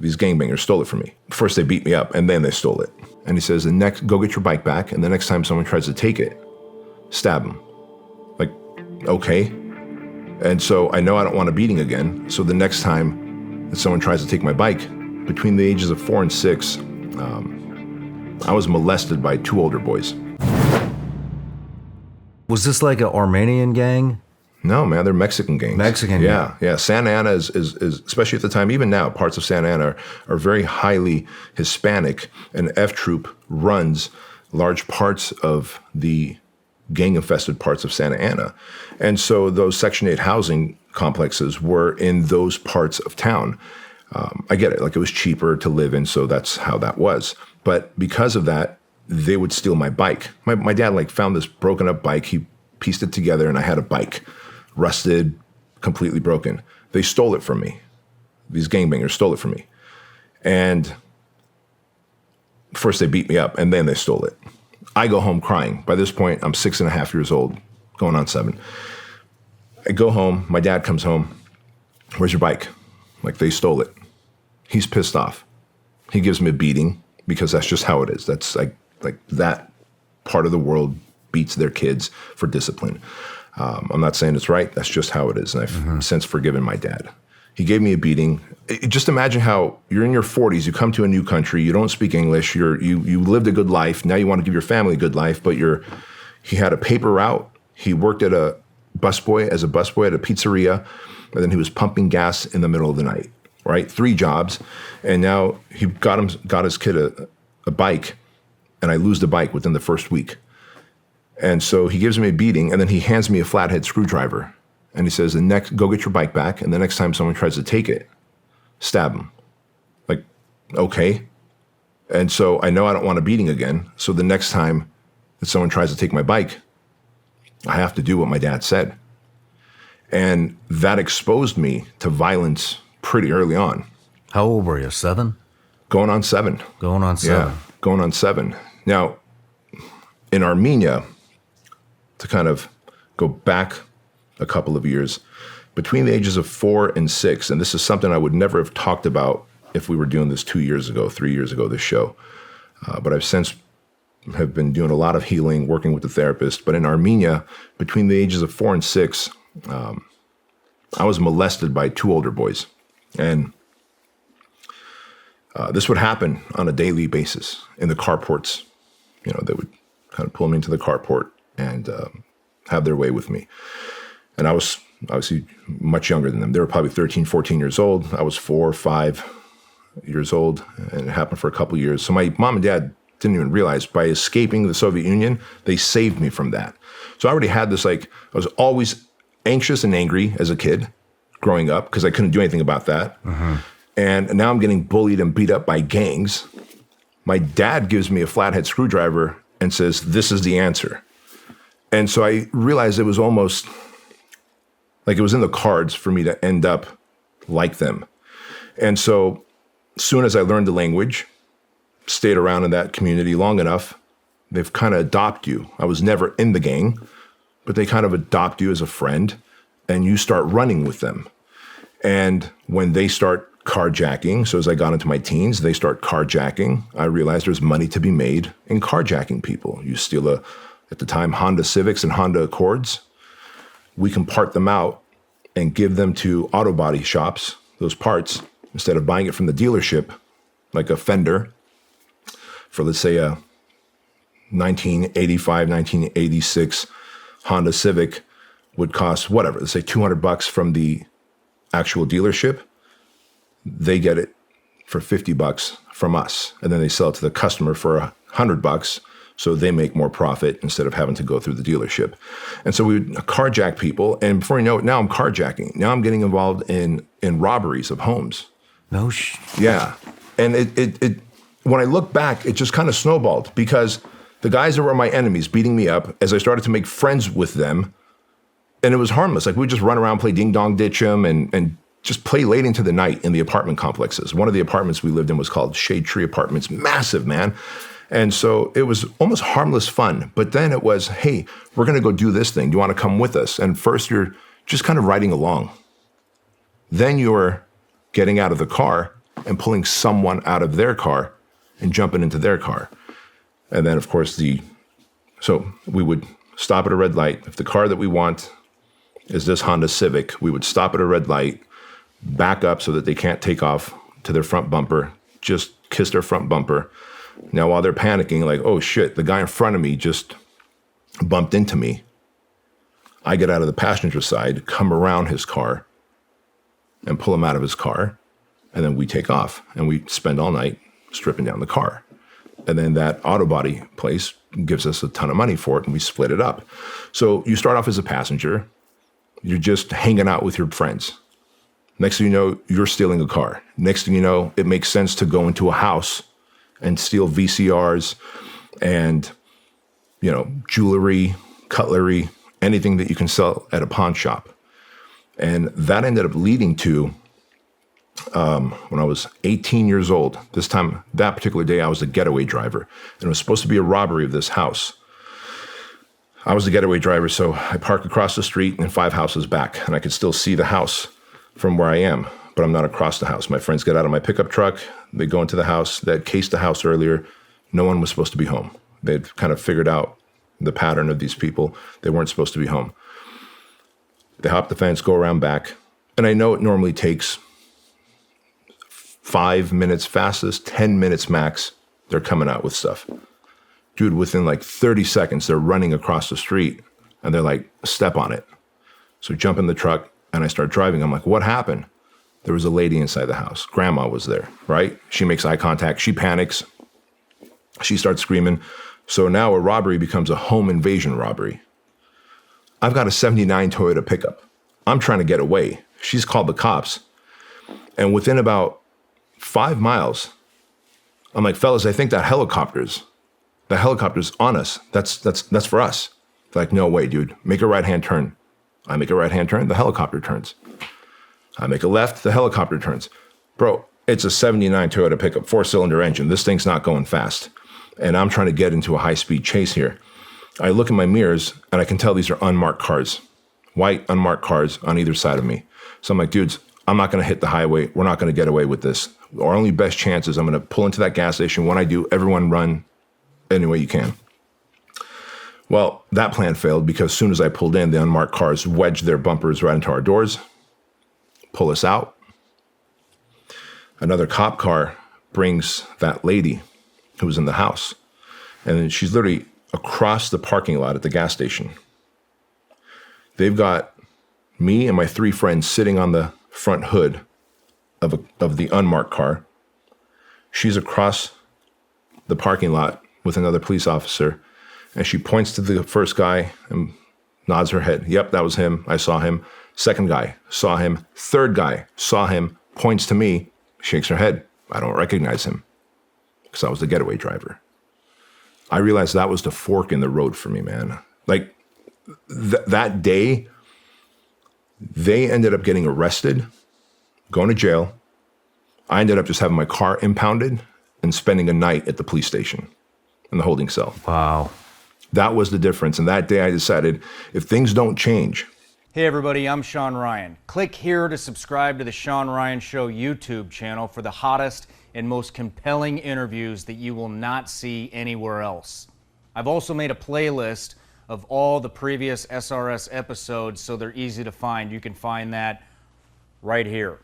these gangbangers stole it from me. First they beat me up, and then they stole it. And he says, go get your bike back, and the next time someone tries to take it, stab them. Like, okay. And so I know I don't want a beating again. So the next time that someone tries to take my bike, between the ages of 4 and 6, I was molested by 2 older boys. Was this like an Armenian gang? No, man, they're Mexican gangs. Mexican, yeah. Santa Ana is especially at the time, even now, parts of Santa Ana are very highly Hispanic, and F Troop runs large parts of the gang-infested parts of Santa Ana. And so those Section 8 housing complexes were in those parts of town. I get it, like it was cheaper to live in, so that's how that was. But because of that, they would steal my bike. My dad like found this broken up bike. He pieced it together, and I had a bike, rusted, completely broken. They stole it from me. These gangbangers stole it from me. And first they beat me up, and then they stole it. I go home crying. By this point, I'm 6.5 years old, going on 7. I go home. My dad comes home. Where's your bike? Like, they stole it. He's pissed off. He gives me a beating because that's just how it is. That's like that part of the world beats their kids for discipline. I'm not saying it's right. That's just how it is. And I've since forgiven my dad. He gave me a beating. Just imagine how you're in your 40s, you come to a new country, you don't speak English, you lived a good life, now you want to give your family a good life, but he had a paper route, he worked as a busboy at a pizzeria, and then he was pumping gas in the middle of the night, right? 3 jobs, and now he got his kid a bike, and I lose the bike within the first week. And so he gives me a beating, and then he hands me a flathead screwdriver. And he says, go get your bike back, and the next time someone tries to take it, stab them. Like, okay. And so I know I don't want a beating again. So the next time that someone tries to take my bike, I have to do what my dad said. And that exposed me to violence pretty early on. How old were you, 7? Going on 7. Going on 7. Yeah, going on 7. Now, in Armenia, to kind of go back a couple of years, between the ages of 4 and 6, and this is something I would never have talked about if we were doing this 2 years ago, 3 years ago, this show. But I've since have been doing a lot of healing, working with the therapist. But in Armenia, between the ages of 4 and 6, I was molested by 2 older boys. And this would happen on a daily basis in the carports. You know, they would kind of pull me into the carport and have their way with me. And I was obviously much younger than them. They were probably 13, 14 years old. I was 4 or 5 years old, and it happened for a couple of years. So my mom and dad didn't even realize by escaping the Soviet Union, they saved me from that. So I already had this, like, I was always anxious and angry as a kid growing up because I couldn't do anything about that. And now I'm getting bullied and beat up by gangs. My dad gives me a flathead screwdriver and says, this is the answer. And so I realized it was almost like it was in the cards for me to end up like them. And so as soon as I learned the language, stayed around in that community long enough, they've kind of adopt you. I was never in the gang, but they kind of adopt you as a friend, and you start running with them. And when they start carjacking, so as I got into my teens, they start carjacking, I realized there's money to be made in carjacking people. You steal at the time, Honda Civics and Honda Accords. We can part them out and give them to auto body shops, those parts, instead of buying it from the dealership, like a fender, for let's say a 1985, 1986 Honda Civic would cost whatever, let's say $200 from the actual dealership. They get it for $50 from us, and then they sell it to the customer for $100, so they make more profit instead of having to go through the dealership. And so we would carjack people, and before you know it, now I'm carjacking. Now I'm getting involved in robberies of homes. No Yeah. And it when I look back, it just kind of snowballed because the guys that were my enemies beating me up, as I started to make friends with them, and it was harmless. Like, we would just run around, play ding dong ditch 'em, and just play late into the night in the apartment complexes. One of the apartments we lived in was called Shade Tree Apartments. Massive, man. And so it was almost harmless fun. But then it was, hey, we're going to go do this thing. Do you want to come with us? And first you're just kind of riding along. Then you're getting out of the car and pulling someone out of their car and jumping into their car. And then, of course, so we would stop at a red light. If the car that we want is this Honda Civic, we would stop at a red light, back up so that they can't take off to their front bumper, just kiss their front bumper. Now, while they're panicking, like, oh shit, the guy in front of me just bumped into me. I get out of the passenger side, come around his car, and pull him out of his car. And then we take off, and we spend all night stripping down the car. And then that auto body place gives us a ton of money for it, and we split it up. So you start off as a passenger. You're just hanging out with your friends. Next thing you know, you're stealing a car. Next thing you know, it makes sense to go into a house and steal VCRs and, jewelry, cutlery, anything that you can sell at a pawn shop. And that ended up leading to, when I was 18 years old, that particular day, I was a getaway driver. And it was supposed to be a robbery of this house. I was the getaway driver, so I park across the street and 5 houses back, and I could still see the house from where I am, but I'm not across the house. My friends get out of my pickup truck. They go into the house. They had cased the house earlier. No one was supposed to be home. They'd kind of figured out the pattern of these people. They weren't supposed to be home. They hop the fence, go around back, and I know it normally takes 5 minutes fastest, 10 minutes max. They're coming out with stuff. Dude, within like 30 seconds, they're running across the street, and they're like, step on it. So jump in the truck, and I start driving. I'm like, what happened? There was a lady inside the house. Grandma was there, right? She makes eye contact. She panics. She starts screaming. So now a robbery becomes a home invasion robbery. I've got a 79 Toyota pickup. I'm trying to get away. She's called the cops. And within about 5 miles, I'm like, fellas, I think that helicopter's on us. That's for us. They're like, no way, dude. Make a right-hand turn. I make a right-hand turn, the helicopter turns. I make a left, the helicopter turns. Bro, it's a 79 Toyota pickup, 4-cylinder engine. This thing's not going fast. And I'm trying to get into a high-speed chase here. I look in my mirrors, and I can tell these are unmarked cars. White, unmarked cars on either side of me. So I'm like, dudes, I'm not going to hit the highway. We're not going to get away with this. Our only best chance is I'm going to pull into that gas station. When I do, everyone run any way you can. Well, that plan failed because as soon as I pulled in, the unmarked cars wedged their bumpers right into our doors, pull us out. Another cop car brings that lady who was in the house, and she's literally across the parking lot at the gas station. They've got me and my 3 friends sitting on the front hood of the unmarked car. She's across the parking lot with another police officer, and she points to the first guy and nods her head. Yep, that was him. I saw him. Second guy, saw him. Third guy, saw him, points to me, shakes her head. I don't recognize him because I was the getaway driver. I realized that was the fork in the road for me, man. Like that day, they ended up getting arrested, going to jail. I ended up just having my car impounded and spending a night at the police station in the holding cell. Wow. That was the difference. And that day I decided if things don't change. Hey everybody, I'm Shawn Ryan. Click here to subscribe to the Shawn Ryan Show YouTube channel for the hottest and most compelling interviews that you will not see anywhere else. I've also made a playlist of all the previous SRS episodes so they're easy to find. You can find that right here.